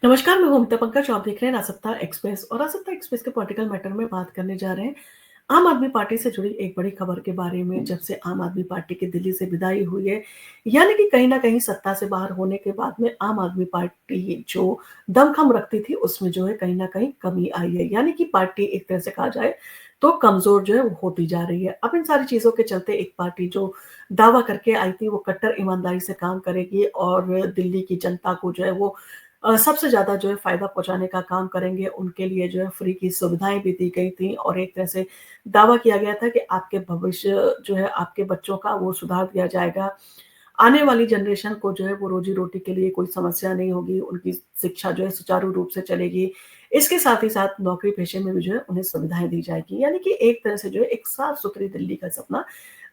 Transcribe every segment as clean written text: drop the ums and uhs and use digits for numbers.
नमस्कार, मैं हूँ अमिता पंकज। आप देख रहे हैं रासत्ता एक्सप्रेस और रासत्ता एक्सप्रेस के पॉलिटिकल मैटर में बात करने जा रहे हैं आम आदमी पार्टी से जुड़ी एक बड़ी खबर के बारे में। जब से आम आदमी पार्टी की दिल्ली से विदाई हुई है, यानी कि कहीं न कहीं सत्ता से बाहर होने के बाद में आम आदमी पार्टी जो दमखम रखती थी, उसमें जो है कहीं न कहीं कमी आई है। यानी कि पार्टी एक तरह से कहा जाए तो कमज़ोर जो है वो होती जा रही है। अब इन सारी चीज़ों के चलते एक पार्टी जो दावा करके आई थी, वो कट्टर ईमानदारी से काम करेगी और दिल्ली की जनता को जो है वो सबसे ज़्यादा जो है फ़ायदा पहुँचाने का काम करेंगे। उनके लिए जो है फ्री की सुविधाएँ भी दी गई थी और एक तरह से दावा किया गया था कि आपके भविष्य जो है आपके बच्चों का वो सुधार दिया जाएगा। आने वाली जनरेशन को जो है वो रोज़ी-रोटी के लिए कोई समस्या नहीं होगी, उनकी शिक्षा जो है सुचारू रूप से चलेगी। इसके साथ ही साथ नौकरी-पेशे में भी जो है उन्हें सुविधाएँ दी जाएगी। यानी कि एक तरह से जो है एक साफ-सुथरी दिल्ली का सपना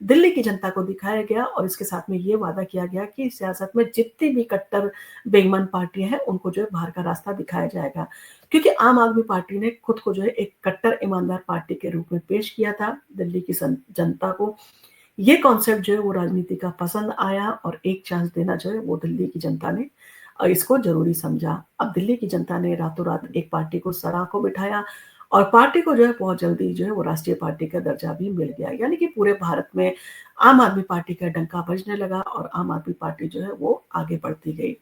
दिल्ली की जनता को दिखाया गया और इसके साथ में ये वादा किया गया कि सियासत में जितनी भी कट्टर बेईमान पार्टियाँ हैं, उनको जो है बाहर का रास्ता दिखाया जाएगा। क्योंकि आम आदमी पार्टी ने खुद को जो है एक कट्टर ईमानदार पार्टी के रूप में पेश किया था दिल्ली की जनता को। ये कॉन्सेप्ट जो है वो राजनीति का पसंद आया और एक चांस देना जो है वो दिल्ली की जनता ने इसको ज़रूरी समझा। अब दिल्ली की जनता ने रातों-रात एक पार्टी को सराखों बिठाया और पार्टी को जो है बहुत जल्दी जो है वो राष्ट्रीय पार्टी का दर्जा भी मिल गया। यानी कि पूरे भारत में आम आदमी पार्टी का डंका बजने लगा और आम आदमी पार्टी जो है वो आगे बढ़ती गई।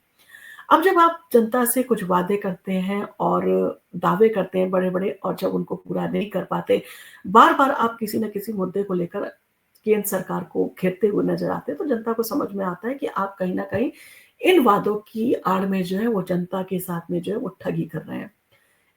अब जब आप जनता से कुछ वादे करते हैं और दावे करते हैं बड़े-बड़े और जब उनको पूरा नहीं कर पाते, बार-बार आप किसी न किसी मुद्दे को लेकर केंद्र सरकार को घेरते हुए नज़र आते हैं, तो जनता को समझ में आता है कि आप कहीं न कहीं इन वादों की आड़ में जो है वो जनता के साथ में जो है वो ठगी कर रहे हैं।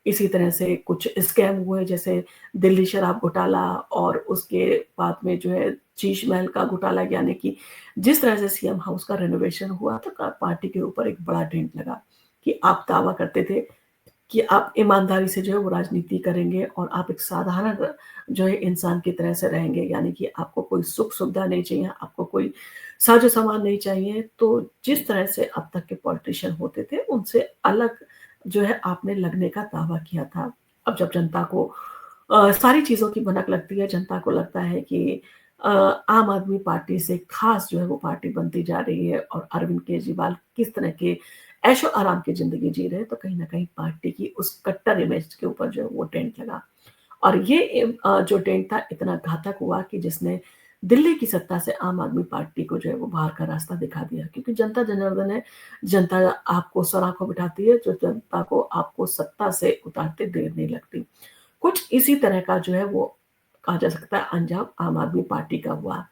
इसी तरह से कुछ स्कैम हुए जैसे दिल्ली शराब घोटाला और उसके बाद में जो है शीश महल का घोटाला, यानी कि जिस तरह से सीएम हाउस का रेनोवेशन हुआ तो पार्टी के ऊपर एक बड़ा डेंट लगा कि आप दावा करते थे कि आप ईमानदारी से जो है वो राजनीति करेंगे और आप एक साधारण जो है इंसान की तरह से रहेंगे, यानी कि आपको कोई सुख-सुविधा नहीं चाहिए, आपको कोई साजो-सामान नहीं चाहिए। तो जिस तरह से अब तक के पॉलिटिशियन होते थे, उनसे अलग जो है आपने लगने का दावा किया था। अब जब जनता को सारी चीज़ों की भनक लगती है, जनता को लगता है कि आम आदमी पार्टी से खास जो है वो पार्टी बनती जा रही है और अरविंद केजरीवाल किस तरह के ऐशो-आराम की ज़िंदगी जी रहे हैं, तो कहीं न कहीं पार्टी की उस कट्टर इमेज के ऊपर जो है वो डेंट लगा। और ये जो डेंट था इतना घातक हुआ कि जिसने दिल्ली की सत्ता से आम आदमी पार्टी को जो है वो बाहर का रास्ता दिखा दिया, क्योंकि जनता जनार्दन है, जनता आपको सराखों बिठाती है, जो जनता को आपको सत्ता से उतारते देर नहीं लगती। कुछ इसी तरह का जो है वो कहा जा सकता है अंजाम आम आदमी पार्टी का हुआ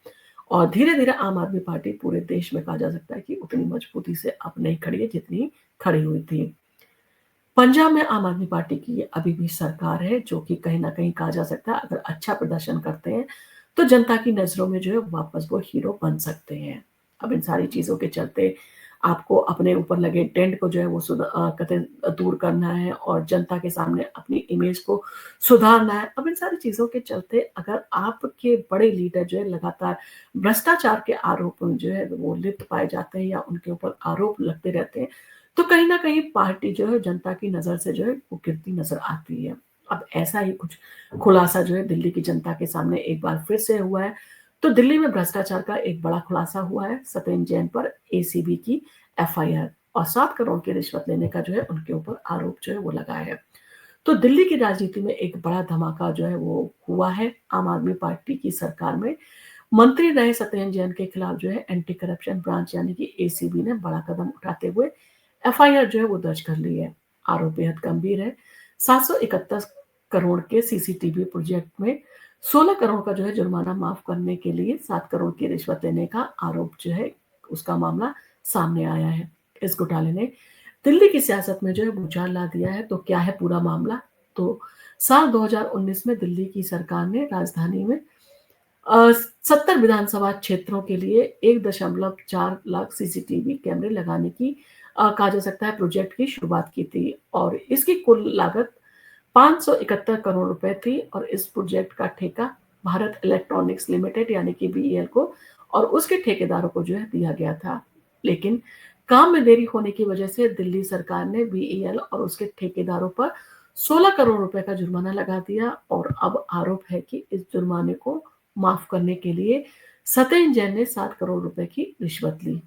और धीरे-धीरे आम आदमी पार्टी पूरे देश में कहा जा सकता है कि उतनी मजबूती से अब नहीं खड़ी है जितनी खड़ी हुई थी। पंजाब में आम आदमी पार्टी की अभी भी सरकार है, जो कि कहीं न कहीं कहा जा सकता है अगर अच्छा प्रदर्शन करते हैं, तो जनता की नज़रों में जो है वापस वो हीरो बन सकते हैं। अब इन सारी चीज़ों के चलते आपको अपने ऊपर लगे टेंट को जो है वो कतई दूर करना है और जनता के सामने अपनी इमेज को सुधारना है। अब इन सारी चीज़ों के चलते अगर आपके बड़े लीडर जो है लगातार भ्रष्टाचार के आरोप में जो है वो लिप्त पाए जाते हैं या उनके ऊपर आरोप लगते रहते हैं, तो कहीं न कहीं पार्टी जो है जनता की नज़र से जो है वो गिरती नज़र आती है। अब ऐसा ही कुछ खुलासा जो है दिल्ली की जनता के सामने एक बार फिर से हुआ है। तो दिल्ली में भ्रष्टाचार का एक बड़ा खुलासा हुआ है। सत्येंद्र जैन पर एसीबी की एफआईआर और 7 करोड़ की रिश्वत लेने का जो है उनके ऊपर आरोप जो है वो लगा है। तो दिल्ली की राजनीति में एक बड़ा धमाका जो है वो हुआ है। आम आदमी पार्टी की सरकार में मंत्री रहे सत्येंद्र जैन के खिलाफ जो है एंटी करप्शन ब्रांच यानी कि एसीबी ने बड़ा कदम उठाते हुए एफआईआर जो है वो दर्ज कर ली है। आरोप बेहद गंभीर है। 771 करोड़ के सीसीटीवी प्रोजेक्ट में 16 करोड़ का जो है जुर्माना माफ करने के लिए 7 करोड़ की रिश्वत लेने का आरोप जो है उसका मामला सामने आया है। इस घोटाले ने दिल्ली की सियासत में जो है भूचाल ला दिया है। तो क्या है पूरा मामला? तो साल 2019 में दिल्ली की सरकार ने राजधानी में 70 विधानसभा क्षेत्रों के लिए 1.4 लाख सीसीटीवी कैमरे लगाने की कहा जा सकता है प्रोजेक्ट की शुरुआत की थी और इसकी कुल लागत 571 करोड़ रुपए थी और इस प्रोजेक्ट का ठेका भारत इलेक्ट्रॉनिक्स लिमिटेड यानी कि बीईएल को और उसके ठेकेदारों को जो है दिया गया था। लेकिन काम में देरी होने की वजह से दिल्ली सरकार ने बीईएल और उसके ठेकेदारों पर 16 करोड़ रुपए का जुर्माना लगा दिया और अब आरोप है कि इस जुर्माने को माफ करने के लिए सत्येंद्र जैन ने 7 करोड़ रुपए की रिश्वत ली।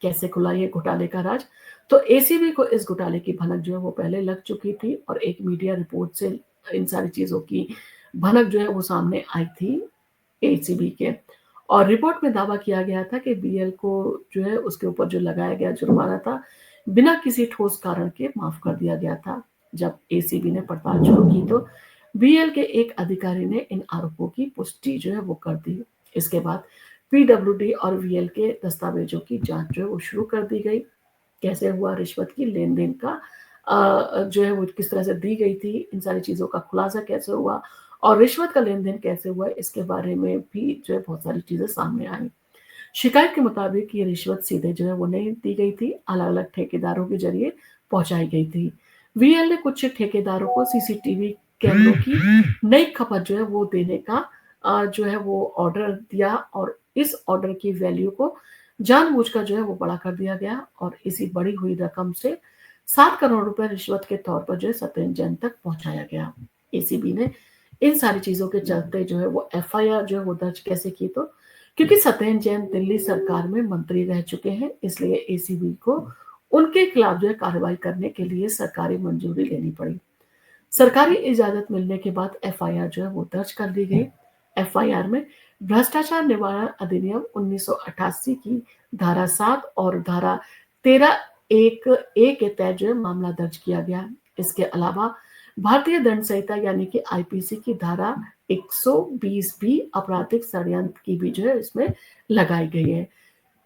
कैसे खुला ये घोटाले का राज? तो एसीबी को इस घोटाले की भनक जो है वो पहले लग चुकी थी और एक मीडिया रिपोर्ट से इन सारी चीज़ों की भनक जो है वो सामने आई थी एसीबी के। और रिपोर्ट में दावा किया गया था कि बीएल को जो है उसके ऊपर जो लगाया गया जुर्माना था, बिना किसी ठोस कारण के माफ़ कर दिया गया था। जब एसीबी ने पड़ताल शुरू की तो बीएल के एक अधिकारी ने इन आरोपों की पुष्टि जो है वो कर दी। इसके बाद पीडब्ल्यूडी और वीएल के दस्तावेजों की जांच जो है वो शुरू कर दी गई। कैसे हुआ रिश्वत की लेन-देन का जो है वो किस तरह से दी गई थी, इन सारी चीज़ों का खुलासा कैसे हुआ और रिश्वत का लेन-देन कैसे हुआ, इसके बारे में भी जो है बहुत सारी चीज़ें सामने आई। शिकायत के मुताबिक ये रिश्वत सीधे जो है वो नहीं दी गई थी, अलग-अलग ठेकेदारों के ज़रिए पहुँचाई गई थी। वीएल ने कुछ ठेकेदारों को सीसीटीवी कैमरों की नई खपत जो है वो देने का जो है वो ऑर्डर दिया और इस ऑर्डर की वैल्यू को जानबूझकर जो है वो बड़ा कर दिया गया और इसी बढ़ी हुई रकम से 7 करोड़ रुपए रिश्वत के तौर पर जो है सत्येंद्र जैन तक पहुँचाया गया। एसीबी ने इन सारी चीज़ों के चलते जो है वो एफआईआर जो है वो दर्ज कैसे की तो क्योंकि सत्येंद्र जैन दिल्ली सरकार में मंत्री रह चुके हैं, इसलिए एसीबी को उनके खिलाफ जो है कार्रवाई करने के लिए सरकारी मंजूरी लेनी पड़ी। सरकारी इजाज़त मिलने के बाद एफआईआर जो है वो दर्ज कर दी गई। एफआईआर में भ्रष्टाचार निवारण अधिनियम 1988 की धारा 7 और धारा 13 एक ए के तहत जो है मामला दर्ज किया गया। इसके अलावा भारतीय दंड संहिता यानी कि आईपीसी की धारा 120 भी आपराधिक षड्यंत्र की भी जो है इसमें लगाई गई है।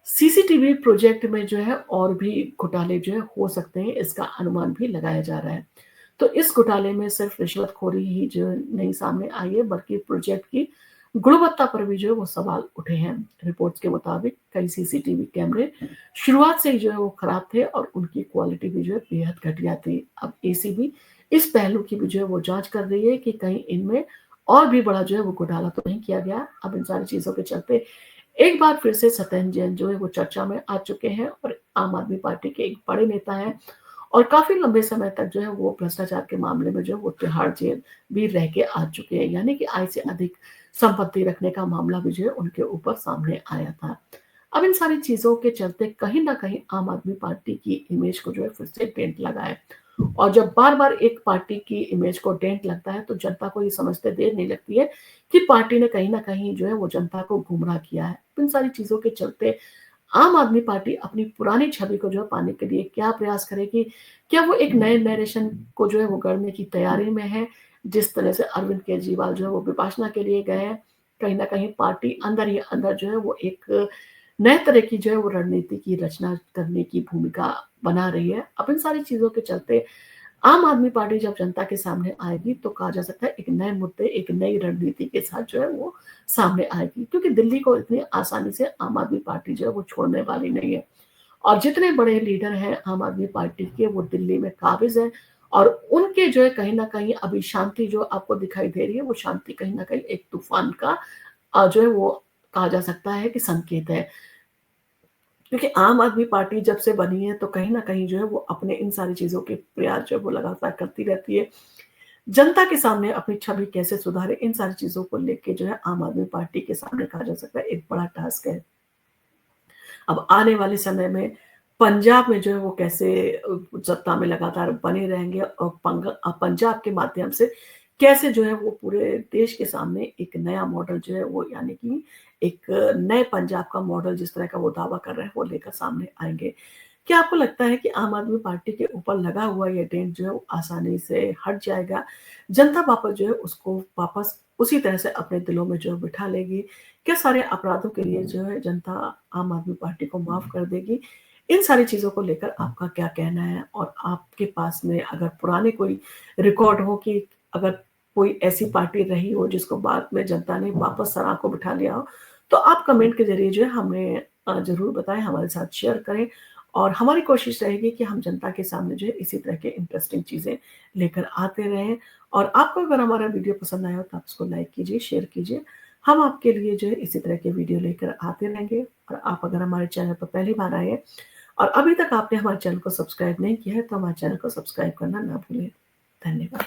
सीसीटीवी प्रोजेक्ट में जो है और भी घोटाले जो है हो सकते हैं, इसका अनुमान भी लगाया जा रहा है। तो इस घोटाले में सिर्फ रिश्वतखोरी ही जो नहीं सामने आई है, बल्कि प्रोजेक्ट की गुणवत्ता पर भी जो है वो सवाल उठे हैं। रिपोर्ट्स के मुताबिक कई सीसीटीवी कैमरे शुरुआत से ही जो है वो खराब थे और उनकी क्वालिटी भी जो है बेहद घटिया थी। अब एसीबी इस पहलू की भी जो है वो जांच कर रही है कि कहीं इनमें और भी बड़ा जो है वो घोटाला तो नहीं किया गया। अब इन सारी चीज़ों के चलते एक बार फिर से सत्येंद्र जैन जो है वो चर्चा में आ चुके हैं और आम आदमी पार्टी के एक बड़े नेता हैं और काफ़ी लंबे समय तक जो है वो भ्रष्टाचार के मामले में जो है वो तिहाड़ जेल भी रह के आ चुके हैं, यानी कि आय से अधिक संपत्ति रखने का मामला भी जो है उनके ऊपर सामने आया था। अब इन सारी चीज़ों के चलते कहीं न कहीं आम आदमी पार्टी की इमेज को जो है फिर से डेंट लगा है और जब बार-बार एक पार्टी की इमेज को डेंट लगता है तो जनता को ये समझते देर नहीं लगती है कि पार्टी ने कहीं न कहीं जो है वो जनता को गुमराह किया है। इन सारी चीज़ों के चलते आम आदमी पार्टी अपनी पुरानी छवि को जो है पाने के लिए क्या प्रयास करेगी? क्या वो एक नए नैरेशन को जो है वो गढ़ने की तैयारी में है? जिस तरह से अरविंद केजरीवाल जो है वो विपाशना के लिए गए हैं, कहीं न कहीं पार्टी अंदर ही अंदर जो है वो एक नए तरह की जो है वो रणनीति की रचना करने की भूमिका बना रही है। अब इन सारी चीज़ों के चलते आम आदमी पार्टी जब जनता के सामने आएगी तो कहा जा सकता है एक नए मुद्दे, एक नई रणनीति के साथ जो है वो सामने आएगी क्योंकि दिल्ली को इतनी आसानी से आम आदमी पार्टी जो है वो छोड़ने वाली नहीं है। और जितने बड़े लीडर हैं आम आदमी पार्टी के वो दिल्ली में काबिज़ हैं और उनके जो है कहीं न कहीं अभी शांति जो आपको दिखाई दे रही है वो शांति कहीं न कहीं एक तूफ़ान का जो है वो कहा जा सकता है कि संकेत है। क्योंकि आम आदमी पार्टी जब से बनी है तो कहीं न कहीं जो है वो अपने इन सारी चीज़ों के प्रयास जो है वो लगातार करती रहती है। जनता के सामने अपनी छवि कैसे सुधारे इन सारी चीज़ों को लेके जो है आम आदमी पार्टी के सामने कहा जा सकता है एक बड़ा टास्क है। अब आने वाले समय में पंजाब में जो है वो कैसे सत्ता में लगातार बने रहेंगे और पंजाब के माध्यम से कैसे जो है वो पूरे देश के सामने एक नया मॉडल जो है वो यानी कि एक नए पंजाब का मॉडल जिस तरह का वो दावा कर रहे हैं वो लेकर सामने आएँगे। क्या आपको लगता है कि आम आदमी पार्टी के ऊपर लगा हुआ ये डेंट जो है वो आसानी से हट जाएगा? जनता वापस जो है उसको वापस उसी तरह से अपने दिलों में जो है बिठा लेगी? क्या सारे अपराधों के लिए जो है जनता आम आदमी पार्टी को माफ़ कर देगी? इन सारी चीज़ों को लेकर आपका क्या कहना है? और आपके पास में अगर पुराने कोई रिकॉर्ड हो कि अगर कोई ऐसी पार्टी रही हो जिसको बाद में जनता ने वापस सराह को बिठा लिया हो, तो आप कमेंट के ज़रिए जो है हमें ज़रूर बताएँ, हमारे साथ शेयर करें और हमारी कोशिश रहेगी कि हम जनता के सामने जो है इसी तरह के इंटरेस्टिंग चीज़ें लेकर आते रहें। और आपको अगर हमारा वीडियो पसंद आया हो तो आप इसको लाइक कीजिए, शेयर कीजिए। हम आपके लिए जो है इसी तरह के वीडियो लेकर आते रहेंगे और आप अगर हमारे चैनल पर पहली बार आए हैं और अभी तक आपने हमारे चैनल को सब्सक्राइब नहीं किया है तो हमारे चैनल को सब्सक्राइब करना ना भूलें। धन्यवाद।